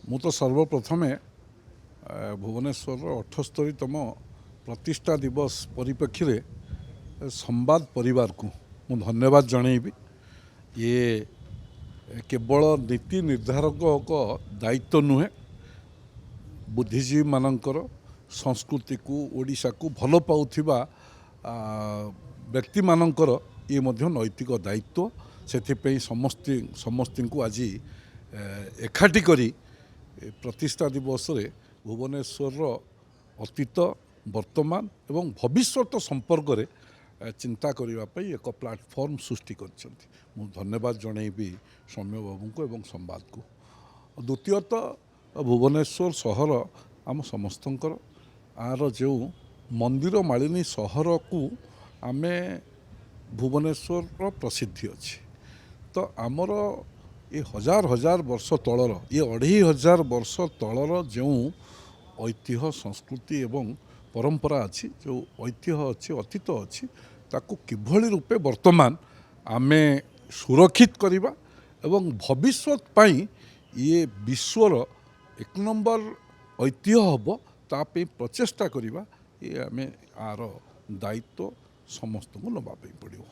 ମୁଁ ତ ସର୍ବପ୍ରଥମେ ଭୁବନେଶ୍ୱରର 78ତମ ପ୍ରତିଷ୍ଠା ଦିବସ ପରିପ୍ରେକ୍ଷୀରେ ସମ୍ବାଦ ପରିବାରକୁ ମୁଁ ଧନ୍ୟବାଦ ଜଣାଇବି। ଇଏ କେବଳ ନୀତି ନିର୍ଦ୍ଧାରକଙ୍କ ଦାୟିତ୍ୱ ନୁହେଁ, ବୁଦ୍ଧିଜୀବୀମାନଙ୍କର ସଂସ୍କୃତିକୁ ଓଡ଼ିଶାକୁ ଭଲ ପାଉଥିବା ବ୍ୟକ୍ତିମାନଙ୍କର ଇଏ ମଧ୍ୟ ନୈତିକ ଦାୟିତ୍ୱ। ସେଥିପାଇଁ ସମସ୍ତଙ୍କୁ ଆଜି ଏକାଠି କରି ପ୍ରତିଷ୍ଠା ଦିବସରେ ଭୁବନେଶ୍ୱରର ଅତୀତ, ବର୍ତ୍ତମାନ ଏବଂ ଭବିଷ୍ୟତ ସମ୍ପର୍କରେ ଚିନ୍ତା କରିବା ପାଇଁ ଏକ ପ୍ଲାଟଫର୍ମ ସୃଷ୍ଟି କରିଛନ୍ତି। ମୁଁ ଧନ୍ୟବାଦ ଜଣାଇବି ସୌମ୍ୟ ବାବୁଙ୍କୁ ଏବଂ ସମ୍ବାଦକୁ। ଦ୍ୱିତୀୟତଃ, ଭୁବନେଶ୍ୱର ସହର ଆମ ସମସ୍ତଙ୍କର। ଆର ଯେଉଁ ମନ୍ଦିର ମାଳିନୀ ସହରକୁ ଆମେ ଭୁବନେଶ୍ୱରର ପ୍ରସିଦ୍ଧି ଅଛି, ତ ଆମର ଏ ହଜାର ହଜାର ବର୍ଷ ତଳର, ଏ 2500 ବର୍ଷ ତଳର ଯେଉଁ ଐତିହ୍ୟ, ସଂସ୍କୃତି ଏବଂ ପରମ୍ପରା ଅଛି, ଯେଉଁ ଐତିହ୍ୟ ଅଛି, ଅତୀତ ଅଛି, ତାକୁ କିଭଳି ରୂପେ ବର୍ତ୍ତମାନ ଆମେ ସୁରକ୍ଷିତ କରିବା ଏବଂ ଭବିଷ୍ୟତ ପାଇଁ ଇଏ ବିଶ୍ୱର 1 ନମ୍ବର ଐତିହ୍ୟ ହେବ, ତା ପାଇଁ ପ୍ରଚେଷ୍ଟା କରିବା, ଆମେ ଆର ଦାୟିତ୍ୱ ସମସ୍ତଙ୍କୁ ନେବା ପାଇଁ ପଡ଼ିବ।